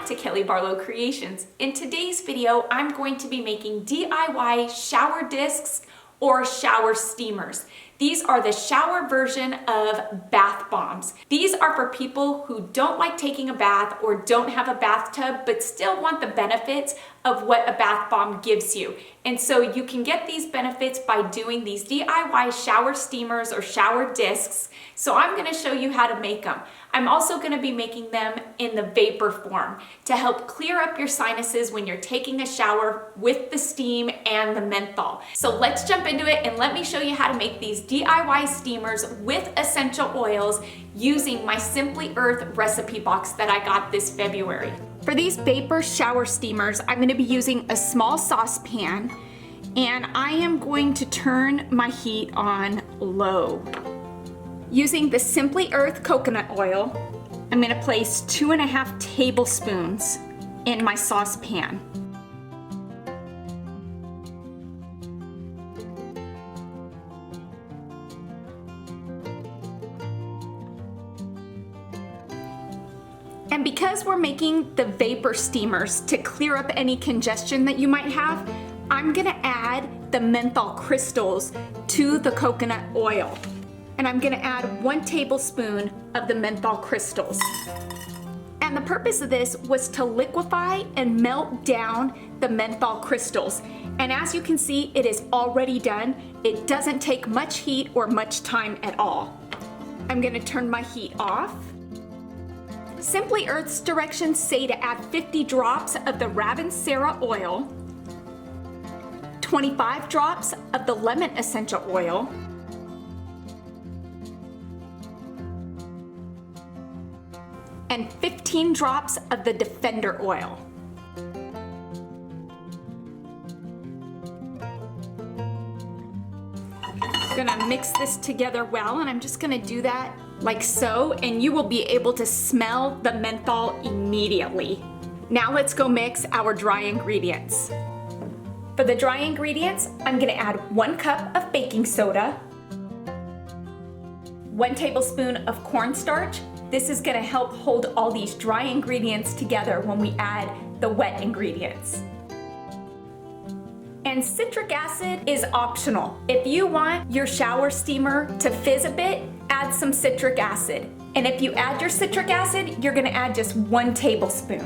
back to Kelly Barlow Creations. In today's video, I'm going to be making DIY shower discs or shower steamers. These are the shower version of bath bombs. These are for people who don't like taking a bath or don't have a bathtub but still want the benefits of what a bath bomb gives you. And so you can get these benefits by doing these DIY shower steamers or shower discs. So I'm going to show you how to make them. I'm also going to be making them in the vapor form to help clear up your sinuses when you're taking a shower with the steam and the menthol. So let's jump into it and let me show you how to make these DIY steamers with essential oils using my Simply Earth recipe box that I got this February. For these vapor shower steamers, I'm going to be using a small saucepan and I am going to turn my heat on low. Using the Simply Earth coconut oil, I'm going to place 2.5 tablespoons in my saucepan. And because we're making the vapor steamers to clear up any congestion that you might have, I'm going to add the menthol crystals to the coconut oil. And I'm gonna add 1 tablespoon of the menthol crystals. And the purpose of this was to liquefy and melt down the menthol crystals. And as you can see, it is already done. It doesn't take much heat or much time at all. I'm gonna turn my heat off. Simply Earth's directions say to add 50 drops of the Ravensara oil, 25 drops of the lemon essential oil, and 15 drops of the Defender oil. I'm gonna mix this together well, and I'm just gonna do that like so, and you will be able to smell the menthol immediately. Now let's go mix our dry ingredients. For the dry ingredients, I'm gonna add 1 cup of baking soda, 1 tablespoon of cornstarch. This is going to help hold all these dry ingredients together when we add the wet ingredients. And citric acid is optional. If you want your shower steamer to fizz a bit, add some citric acid. And if you add your citric acid, you're going to add just 1 tablespoon.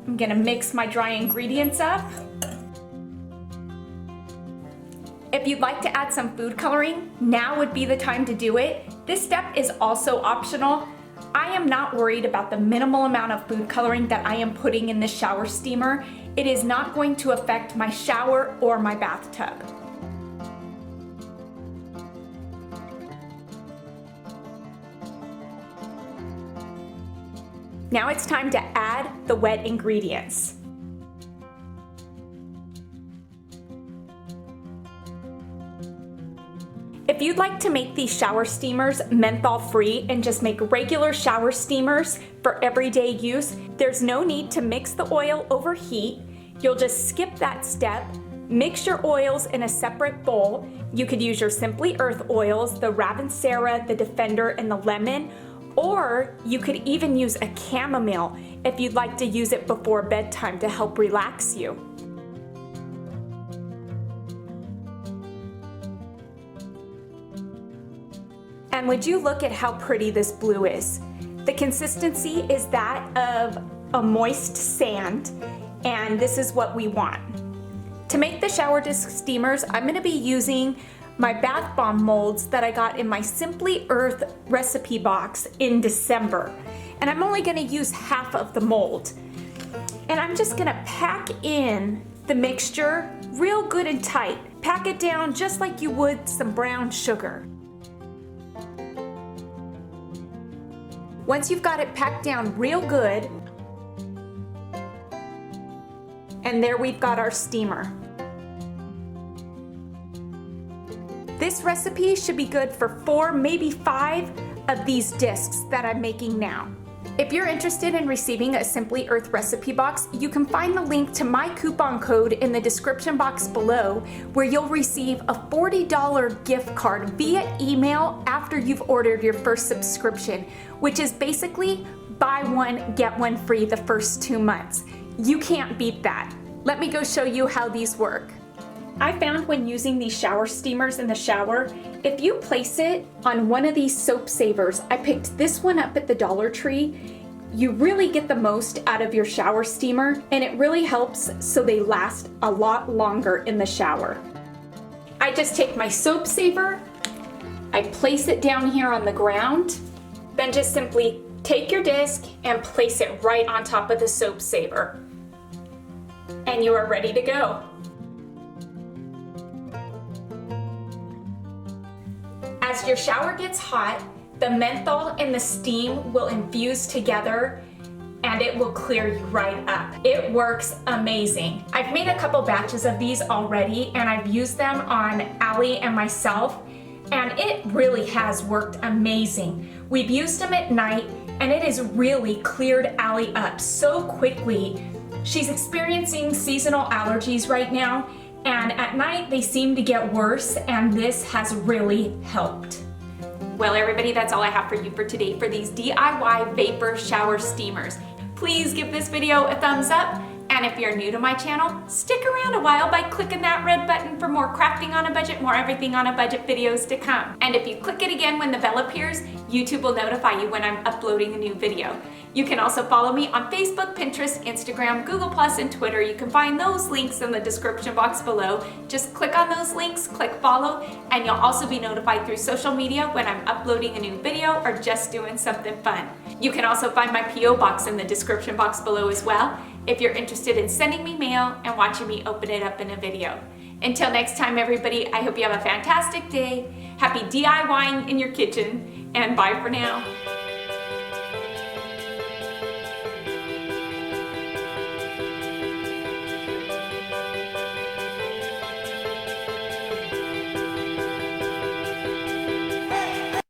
I'm going to mix my dry ingredients up. If you'd like to add some food coloring, now would be the time to do it. This step is also optional. I am not worried about the minimal amount of food coloring that I am putting in the shower steamer. It is not going to affect my shower or my bathtub. Now it's time to add the wet ingredients. If you'd like to make these shower steamers menthol free and just make regular shower steamers for everyday use, there's no need to mix the oil over heat. You'll just skip that step, mix your oils in a separate bowl. You could use your Simply Earth oils, the Ravensara, the Defender, and the lemon, or you could even use a chamomile if you'd like to use it before bedtime to help relax you. And would you look at how pretty this blue is? The consistency is that of a moist sand, and this is what we want. To make the shower disc steamers, I'm going to be using my bath bomb molds that I got in my Simply Earth recipe box in December. And I'm only going to use half of the mold. And I'm just going to pack in the mixture real good and tight. Pack it down just like you would some brown sugar. Once you've got it packed down real good, and there we've got our steamer. This recipe should be good for 4, maybe 5 of these discs that I'm making now. If you're interested in receiving a Simply Earth recipe box, you can find the link to my coupon code in the description box below, where you'll receive a $40 gift card via email after you've ordered your first subscription, which is basically buy one, get one free the first 2 months. You can't beat that. Let me go show you how these work. I found when using these shower steamers in the shower, if you place it on one of these soap savers, I picked this one up at the Dollar Tree, you really get the most out of your shower steamer, and it really helps so they last a lot longer in the shower. I just take my soap saver, I place it down here on the ground, then just simply take your disc and place it right on top of the soap saver. And you are ready to go. As your shower gets hot, the menthol and the steam will infuse together and it will clear you right up. It works amazing. I've made a couple batches of these already and I've used them on Allie and myself, and it really has worked amazing. We've used them at night and it has really cleared Allie up so quickly. She's experiencing seasonal allergies right now, and at night they seem to get worse, and this has really helped. Well, everybody, that's all I have for you for today for these DIY vapor shower steamers. Please give this video a thumbs up, and if you're new to my channel, stick around a while by clicking that red button for more crafting on a budget, more everything on a budget videos to come. And if you click it again when the bell appears, YouTube will notify you when I'm uploading a new video. You can also follow me on Facebook, Pinterest, Instagram, Google+, and Twitter. You can find those links in the description box below. Just click on those links, click follow, and you'll also be notified through social media when I'm uploading a new video or just doing something fun. You can also find my P.O. box in the description box below as well, if you're interested in sending me mail and watching me open it up in a video. Until next time, everybody, I hope you have a fantastic day. Happy DIYing in your kitchen, and bye for now.